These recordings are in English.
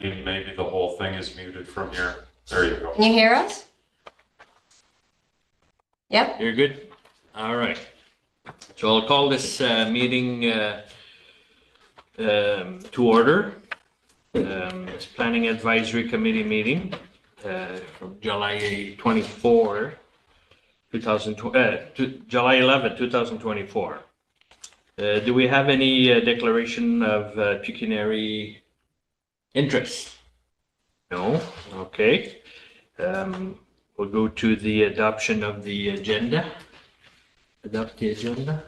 Maybe the whole thing is muted from here. There you go. Can you hear us? Yep. You're good? All right. So I'll call this meeting to order. It's Planning Advisory Committee meeting from July 24, July 11, 2024. Do we have any declaration of pecuniary interest? No? Okay. We'll go to the adoption of the agenda. Adopt the agenda.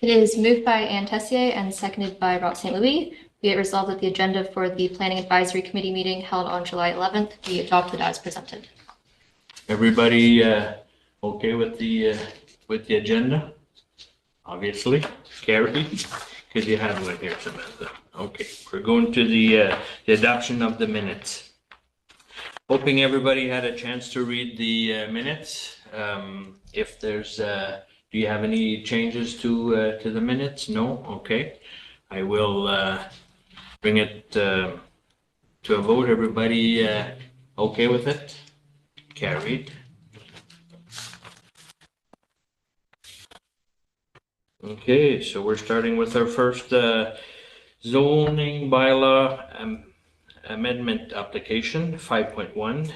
It is moved by Anne Tessier and seconded by Rob St. Louis. Be it resolved that the agenda for the Planning Advisory Committee meeting held on July 11th be adopted as presented. Everybody okay with the agenda? Obviously, Carrie, because you have one here, Samantha. Okay, we're going to the adoption of the minutes. Hoping everybody had a chance to read the minutes. If there's, do you have any changes to the minutes? No? Okay. I will bring it to a vote. Everybody okay with it? Carried. Okay, so we're starting with our first zoning bylaw amendment application, 5.1,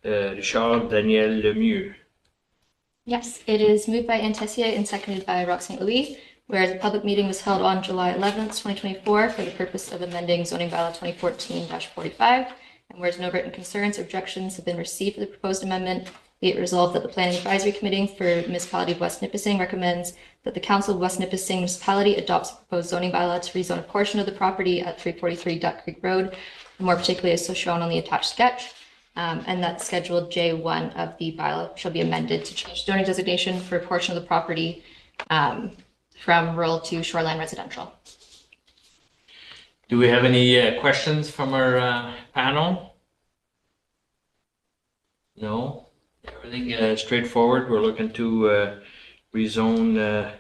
Richard Daniel Lemieux. Yes, it is moved by Anne Tessier and seconded by Rob St. Louis, whereas a public meeting was held on July 11th, 2024 for the purpose of amending zoning bylaw 2014-45, and whereas no written concerns or objections have been received for the proposed amendment, be it resolved that the Planning Advisory Committee for the Municipality of West Nipissing recommends that the Council of West Nipissing Municipality adopts a proposed zoning bylaw to rezone a portion of the property at 343 Duck Creek Road, more particularly as so shown on the attached sketch, and that Schedule J1 of the bylaw shall be amended to change zoning designation for a portion of the property from rural to shoreline residential. Do we have any questions from our panel? No? Everything straightforward? We're looking to rezone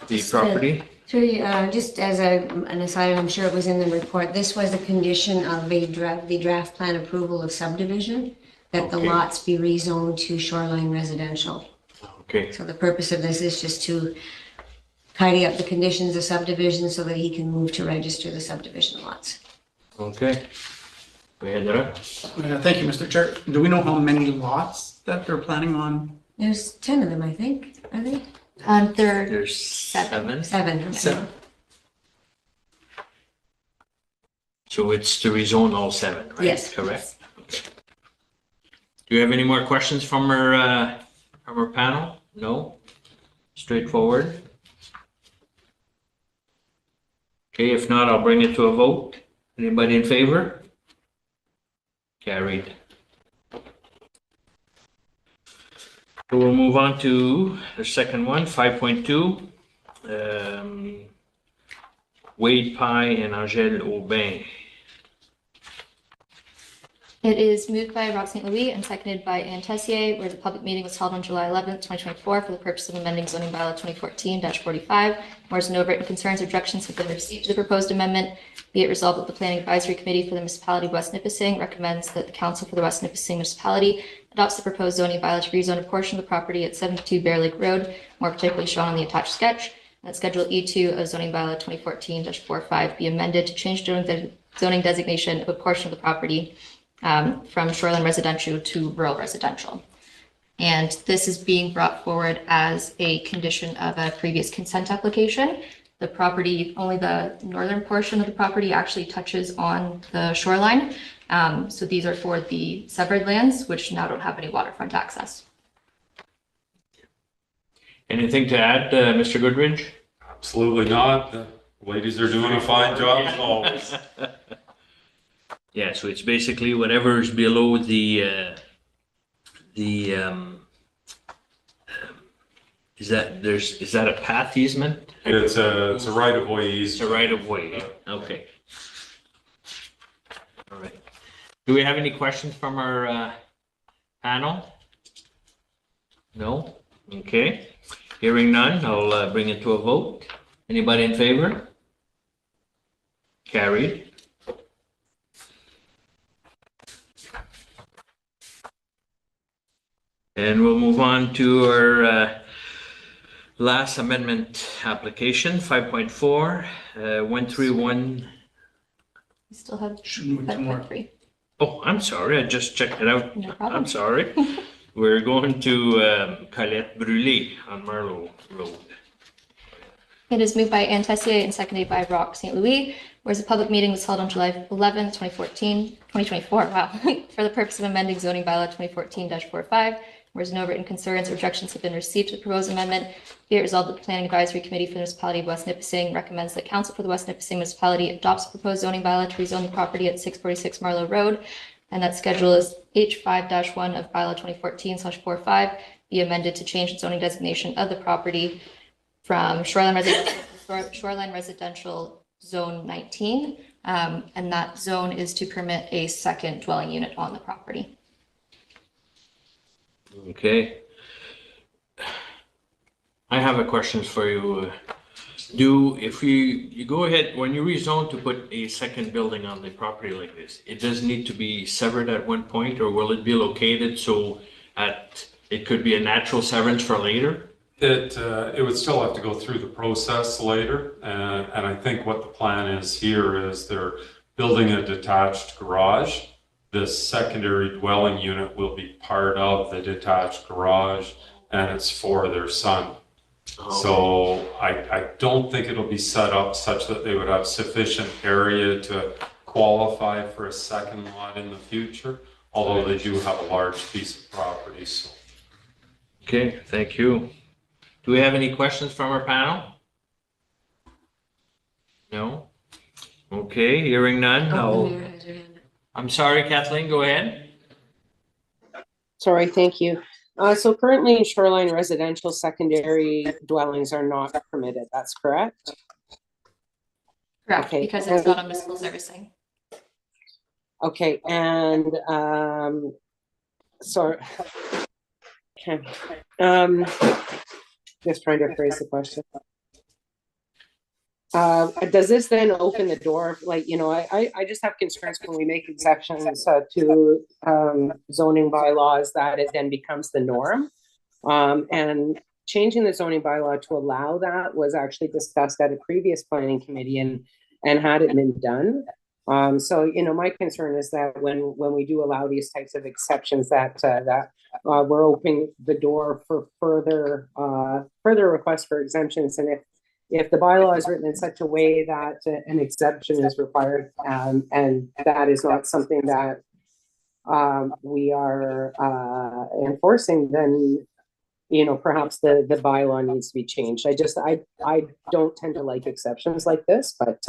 the property? Just as an aside, I'm sure it was in the report, this was a condition of the draft plan approval of subdivision, that the Okay. lots be rezoned to shoreline residential. Okay, So the purpose of this is just to tidy up the conditions of subdivision so that he can move to register the subdivision lots. okay. We had that. Thank you, Mr. Chair. Do we know how many lots that they're planning on? There's 10 of them, I think, are they? There There's seven. 7. Okay. 7. So it's to rezone all 7, right? Yes. Correct. Okay. Do you have any more questions from our panel? No? Straightforward? Okay, if not, I'll bring it to a vote. Anybody in favor? Carried. So we'll move on to the second one, 5.2. Wade Pye and Angèle Aubin. It is moved by Rob St. Louis and seconded by Anne Tessier, where the public meeting was held on July 11th, 2024 for the purpose of amending zoning bylaw 2014-45. Whereas no written concerns or objections have been received to the proposed amendment, be it resolved that the Planning Advisory Committee for the Municipality of West Nipissing recommends that the Council for the West Nipissing Municipality adopts the proposed zoning bylaw to rezone a portion of the property at 72 Bear Lake Road, more particularly shown on the attached sketch, and that Schedule E2 of zoning bylaw 2014-45 be amended to change zoning designation of a portion of the property from shoreline residential to rural residential. And this is being brought forward as a condition of a previous consent application. The property, only the northern portion of the property actually touches on the shoreline. So these are for the severed lands, which now don't have any waterfront access. Anything to add, Mr. Goodridge? Absolutely not. The ladies are doing a fine job as always. Yeah, so it's basically whatever is below the is that a path easement? It's a right of way It's easement. a right of way. Okay. All right. Do we have any questions from our panel? No? Okay. Hearing none, I'll bring it to a vote. Anybody in favor? Carried. And we'll move on to our last amendment application, 5.4, 131. We still have Shouldn't we do more? 5.3. Oh, I'm sorry, I just checked it out. No problem. I'm sorry. We're going to Colette Brûlé on Marlow Road. It is moved by Anne Tessier and seconded by Rock St. Louis, whereas a public meeting was held on July 11, 2024, wow, for the purpose of amending zoning bylaw 2014-45, whereas no written concerns or objections have been received to the proposed amendment. Be it resolved that the Planning Advisory Committee for the Municipality of West Nipissing recommends that Council for the West Nipissing Municipality adopts the proposed zoning bylaw to rezone the property at 646 Marlow Road, and that schedule is H5-1 of bylaw 2014/45 be amended to change the zoning designation of the property from shoreline residential zone 19, and that zone is to permit a second dwelling unit on the property. Okay. I have a question for you. If you go ahead, when you rezone to put a second building on the property like this, it does need to be severed at one point, or will it be located so it could be a natural severance for later? It would still have to go through the process later, and I think what the plan is here is they're building a detached garage. This secondary dwelling unit will be part of the detached garage, and it's for their son. Okay. So I don't think it'll be set up such that they would have sufficient area to qualify for a second lot in the future, although they do have a large piece of property. So. Okay, thank you. Do we have any questions from our panel? No? Okay, hearing none. Oh, the mayor has her hand up. I'm sorry, Kathleen, go ahead. Sorry, thank you. So currently in shoreline residential secondary dwellings are not permitted, that's correct? Correct, Okay. because it's not a municipal servicing. Okay, and sorry. Okay. Just trying to phrase the question. Does this then open the door, like, I just have concerns when we make exceptions to zoning bylaws that it then becomes the norm. And changing the zoning bylaw to allow that was actually discussed at a previous planning committee and had it been done. So, my concern is that when we do allow these types of exceptions that we're opening the door for further requests for exemptions. And if the bylaw is written in such a way that an exception is required, and that is not something that we are enforcing, then perhaps the bylaw needs to be changed. I don't tend to like exceptions like this, but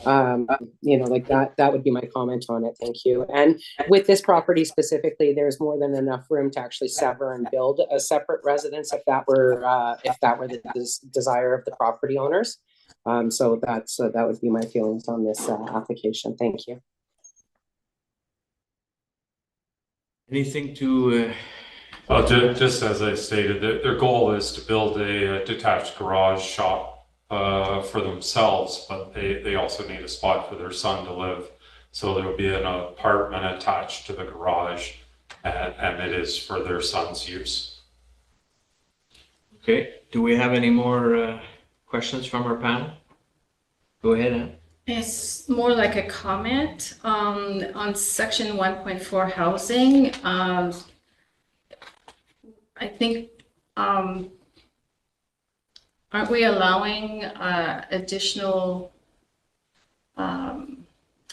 like that would be my comment on it. Thank you. And with this property specifically, there's more than enough room to actually sever and build a separate residence if that were the desire of the property owners. So that would be my feelings on this application. Thank you. Anything to Well, just as I stated, their goal is to build a detached garage shop for themselves, but they also need a spot for their son to live. So there will be an apartment attached to the garage, and it is for their son's use. Okay, do we have any more questions from our panel? Go ahead, Anne. It's more like a comment on section 1.4 housing. I think, aren't we allowing additional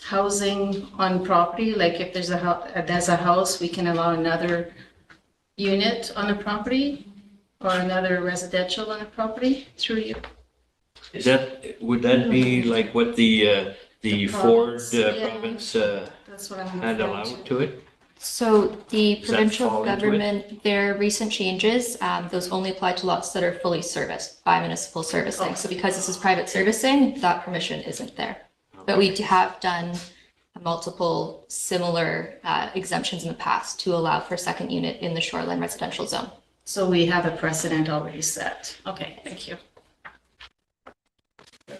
housing on property? Like if there's a house, we can allow another unit on a property or another residential on a property through you. Would that be like what the Ford province, yeah. province That's what I'm had referring allowed to it? So the Does that fall provincial into it? government, their recent changes, those only apply to lots that are fully serviced by municipal servicing. So because this is private servicing, that permission isn't there. But we have done multiple similar exemptions in the past to allow for a second unit in the shoreline residential zone. So we have a precedent already set. Okay, thank you.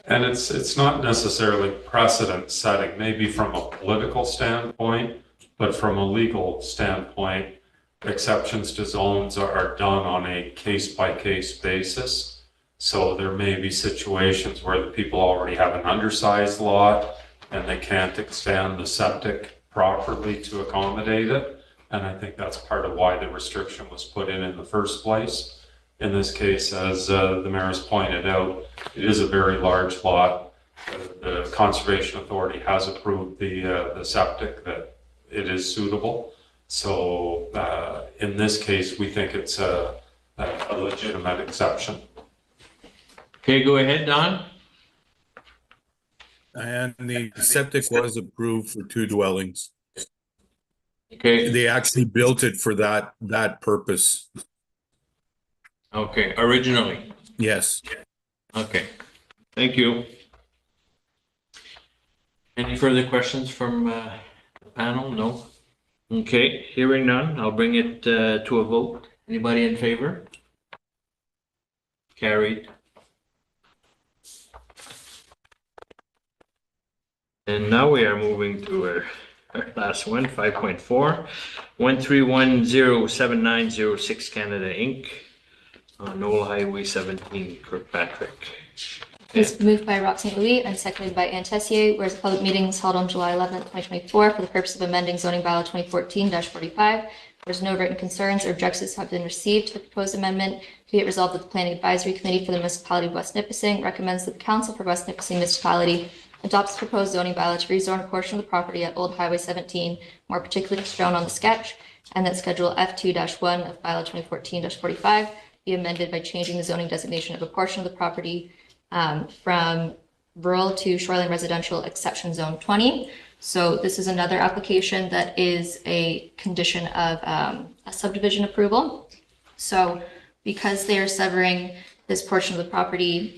And it's not necessarily precedent setting, maybe from a political standpoint, but from a legal standpoint, exceptions to zones are done on a case-by-case basis. So there may be situations where the people already have an undersized lot and they can't extend the septic properly to accommodate it. And I think that's part of why the restriction was put in the first place. In this case, as the mayor has pointed out, it is a very large lot. The Conservation Authority has approved the septic, that it is suitable. So in this case, we think it's a legitimate exception. Okay, go ahead, Don. And the septic was approved for 2 dwellings. Okay, They actually built it for that purpose. okay, originally. Yes. Okay, thank you. Any further questions from the panel? No? Okay, hearing none, I'll bring it to a vote. Anybody in favor? Carried. And now we are moving to our last one, 5.4, 1310790 Canada Inc. On Old Highway 17, Kirkpatrick. It's moved by Roxanne Louis and seconded by Ann Tessier, whereas the public meeting was held on July 11th, 2024 for the purpose of amending zoning bylaw 2014-45. Whereas no written concerns or objections have been received to the proposed amendment, be it resolved that the Planning Advisory Committee for the Municipality of West Nipissing recommends that the Council for West Nipissing Municipality adopts the proposed zoning bylaw to rezone a portion of the property at Old Highway 17, more particularly as shown on the sketch, and that Schedule F2-1 of bylaw 2014-45 be amended by changing the zoning designation of a portion of the property from rural to shoreline residential exception zone 20. So this is another application that is a condition of a subdivision approval. So because they are severing this portion of the property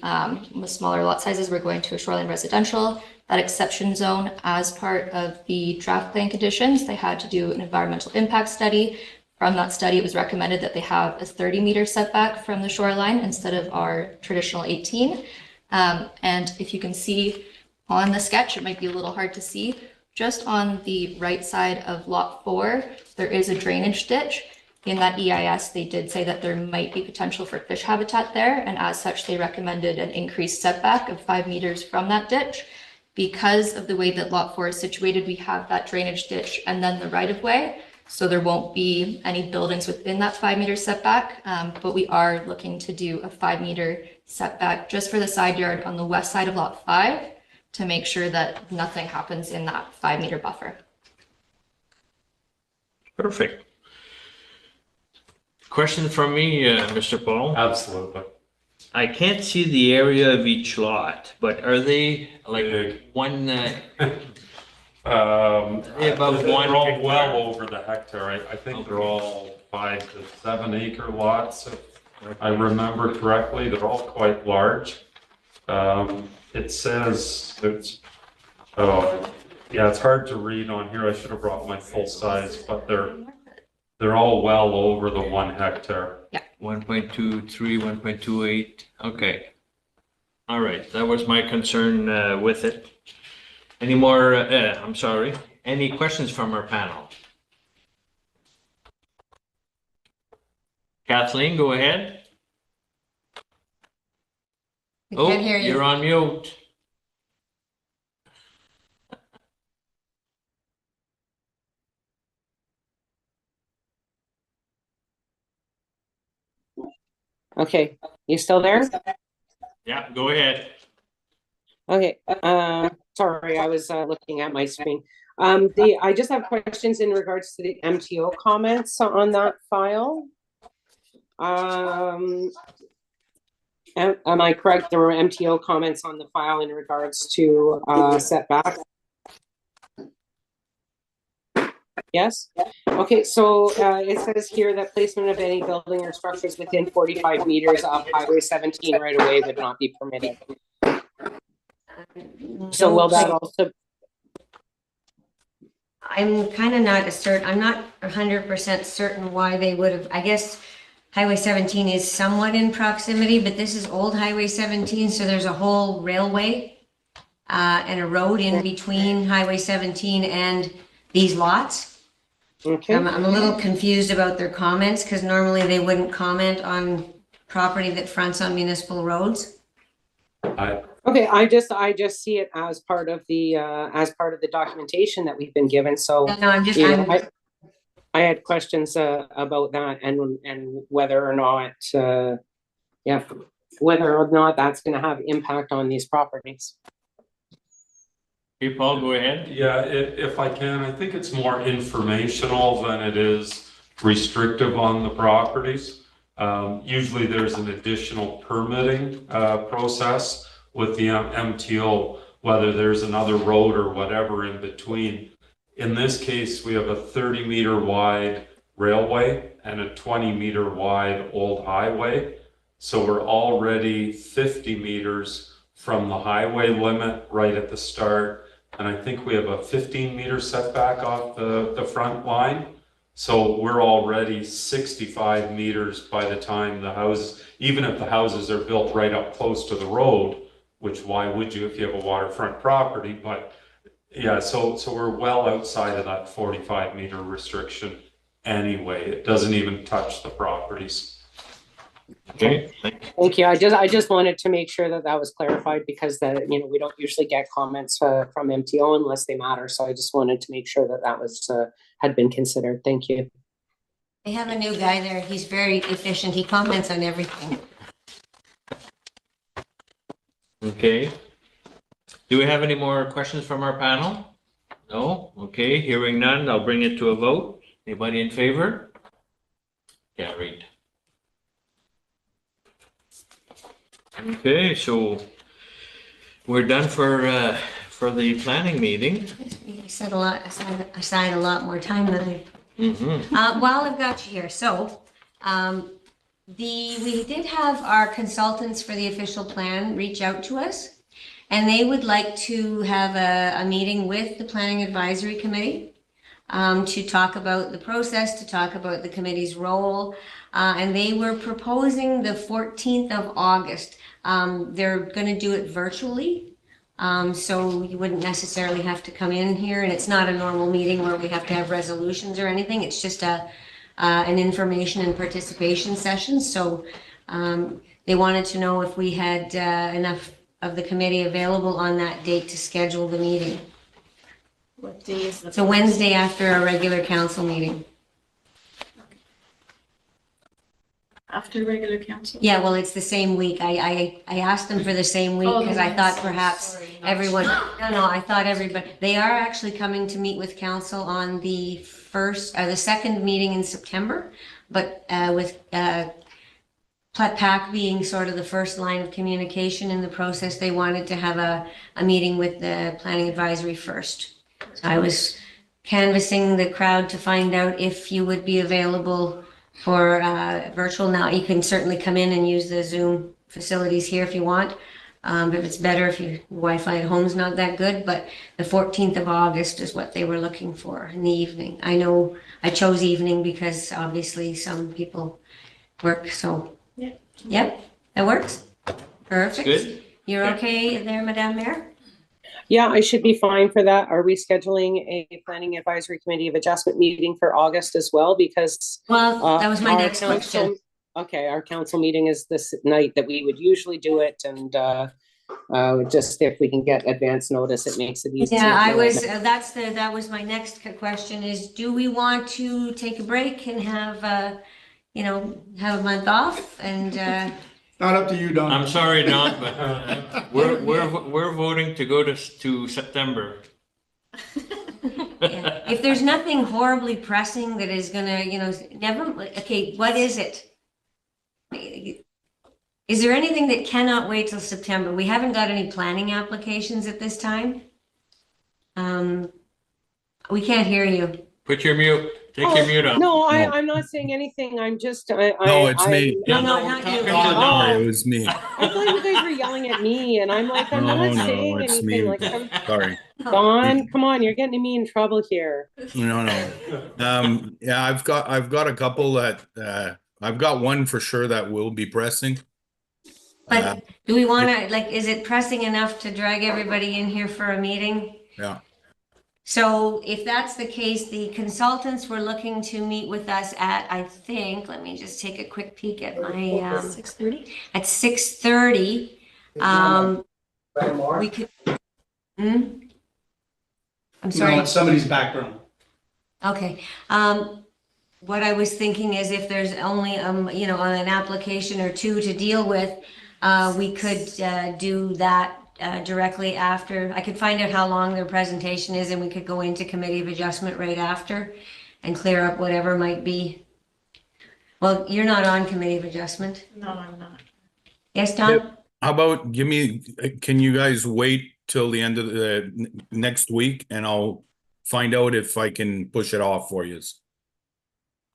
with smaller lot sizes, we're going to a shoreline residential. That exception zone, as part of the draft plan conditions, they had to do an environmental impact study. From that study, it was recommended that they have a 30-meter setback from the shoreline instead of our traditional 18. And if you can see on the sketch, it might be a little hard to see, just on the right side of lot 4, there is a drainage ditch. In that EIS, they did say that there might be potential for fish habitat there, and as such, they recommended an increased setback of 5 meters from that ditch. Because of the way that lot 4 is situated, we have that drainage ditch and then the right-of-way, so there won't be any buildings within that 5-meter setback, but we are looking to do a 5-meter setback just for the side yard on the west side of lot 5 to make sure that nothing happens in that 5-meter buffer. Perfect. Question from me, Mr. Paul. Absolutely. I can't see the area of each lot, but are they like Big. one, Above above one they're all hectare? well over the hectare. I think they're all 5 to 7 acre lots. If I remember correctly, they're all quite large. It says it's, oh, yeah, it's hard to read on here. I should have brought my full size, but they're all well over the 1 hectare. 1.23, 1.28, okay. All right, that was my concern with it. Any more, I'm sorry, any questions from our panel? Kathleen, go ahead. We Oh, can't hear you. you're on mute. Okay, you still there? Yeah, go ahead. Okay, sorry, I was looking at my screen. I just have questions in regards to the MTO comments on that file. Am I correct? There were MTO comments on the file in regards to setback? Yes? Okay, so it says here that placement of any building or structures within 45 meters of Highway 17 right away would not be permitted. So will that also? I'm kind of not certain, I'm not 100% certain why they would have, I guess Highway 17 is somewhat in proximity, but this is old Highway 17, so there's a whole railway and a road in between Highway 17 and these lots. Okay, I'm a little confused about their comments because normally they wouldn't comment on property that fronts on municipal roads. okay, I just see it as part of the documentation that we've been given, so. No, I'm just, You know, I had questions about that and whether or not, yeah, whether or not that's gonna have impact on these properties. Okay, Paul, go ahead. Yeah, if I can, I think it's more informational than it is restrictive on the properties. Usually there's an additional permitting process with the MTO, whether there's another road or whatever in between. In this case, we have a 30-meter wide railway and a 20-meter wide old highway. So we're already 50 meters from the highway limit right at the start. And I think we have a 15-meter setback off the front line. So we're already 65 meters by the time the houses, even if the houses are built right up close to the road, which why would you if you have a waterfront property? But yeah, so we're well outside of that 45-meter restriction anyway. It doesn't even touch the properties. Okay, Thank you. I just wanted to make sure that that was clarified because we don't usually get comments from MTO unless they matter. So I just wanted to make sure that that was had been considered. Thank you. they have a new guy there. He's very efficient. He comments on everything. okay. Do we have any more questions from our panel? No? Okay, hearing none, I'll bring it to a vote. Anybody in favor? Carried. Okay, so we're done for the planning meeting. You set aside a lot more time than I. While I've got you here, so we did have our consultants for the official plan reach out to us, and they would like to have a meeting with the Planning Advisory Committee to talk about the process, to talk about the committee's role, and they were proposing the 14th of August. They're going to do it virtually, so you wouldn't necessarily have to come in here, and it's not a normal meeting where we have to have resolutions or anything. It's just an information and participation session. So they wanted to know if we had enough of the committee available on that date to schedule the meeting. What day is the? It's a Wednesday after our regular council meeting. After regular council? Yeah, well, it's the same week. I asked them for the same week because I thought perhaps everyone, no, I thought everybody, they are actually coming to meet with council on the second meeting in September, but with PAC being sort of the first line of communication in the process, they wanted to have a meeting with the planning advisory first. So I was canvassing the crowd to find out if you would be available for virtual. Now, you can certainly come in and use the Zoom facilities here if you want. But it's better if your Wi-Fi at home is not that good. But the 14th of August is what they were looking for in the evening. I know I chose evening because obviously some people work. So, yep, that works. Perfect. Good. You're okay there, Madame Mayor? Yeah, I should be fine for that. Are we scheduling a planning advisory committee of adjustment meeting for August as well? Because Well, that was my our next question. Okay, our council meeting is this night that we would usually do it, and just if we can get advance notice, it makes it easier. Yeah, I was, that was my next question is, do we want to take a break and have, have a month off and, Not up to you, Don. I'm sorry, Don, but we're voting to go to September. yeah. If there's nothing horribly pressing that is gonna, okay, what is it? Is there anything that cannot wait till September? We haven't got any planning applications at this time. We can't hear you. Put your mute. Take your mute off. No, I'm not saying anything. I'm just. No, it's me. No, we're not talking you. to Sorry, Don. it was me. I thought you guys were yelling at me, and I'm like, I'm not saying it's anything. me. Like, Sorry. Don, come on, you're getting me in trouble here. No. Yeah, I've got a couple that I've got one for sure that will be pressing. But do we want to, is it pressing enough to drag everybody in here for a meeting? Yeah. So if that's the case, the consultants were looking to meet with us at, I think, let me just take a quick peek at my, 6:30? at 6:30. We could, hmm? I'm No, sorry. it's somebody's background. Okay, what I was thinking is if there's only, you know, on an application or two to deal with, we could, do that, directly after. I could find out how long their presentation is and we could go into committee of adjustment right after and clear up whatever might be. Well, you're not on committee of adjustment. No, I'm not. Yes, Don? How about can you guys wait till the end of the next week and I'll find out if I can push it off for you.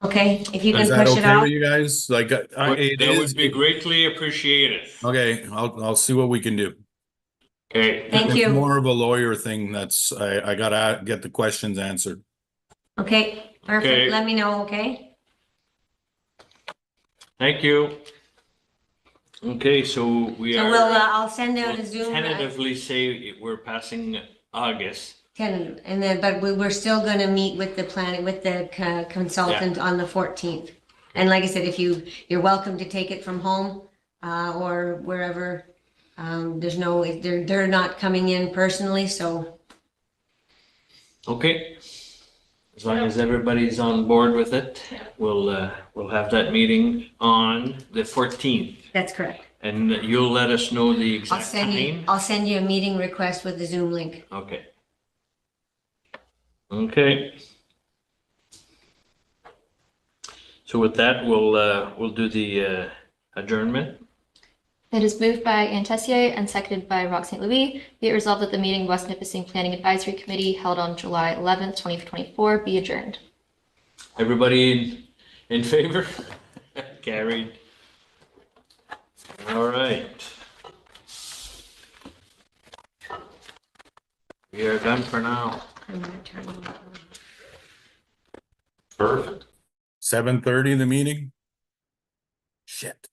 Okay, if you Is can that push it okay with off. you guys? Like, That would be greatly appreciated. okay, I'll see what we can do. Okay. Thank It's you. more of a lawyer thing. I gotta get the questions answered. Okay, perfect. Okay. Let me know, okay? Thank you. Okay, so we So are. we'll, I'll send out we'll a Zoom. Tentatively say we're passing August. And then, but we're still gonna meet with the planning, with the consultant on the 14th. And like I said, if you're welcome to take it from home, or wherever. There's no, they're not coming in personally, so. Okay. As long as everybody's on board with it, we'll have that meeting on the 14th. That's correct. And you'll let us know the exact time? I'll send you a meeting request with the Zoom link. Okay. Okay. So with that, we'll do the adjournment. It is moved by Ann Tessier and seconded by Rox St. Louis. Be it resolved that the meeting of West Nipissing Planning Advisory Committee held on July 11th, 2024 be adjourned. Everybody in favor? Carried. All right. We are done for now. I'm gonna turn it on. Perfect. 7:30 the meeting? Shit.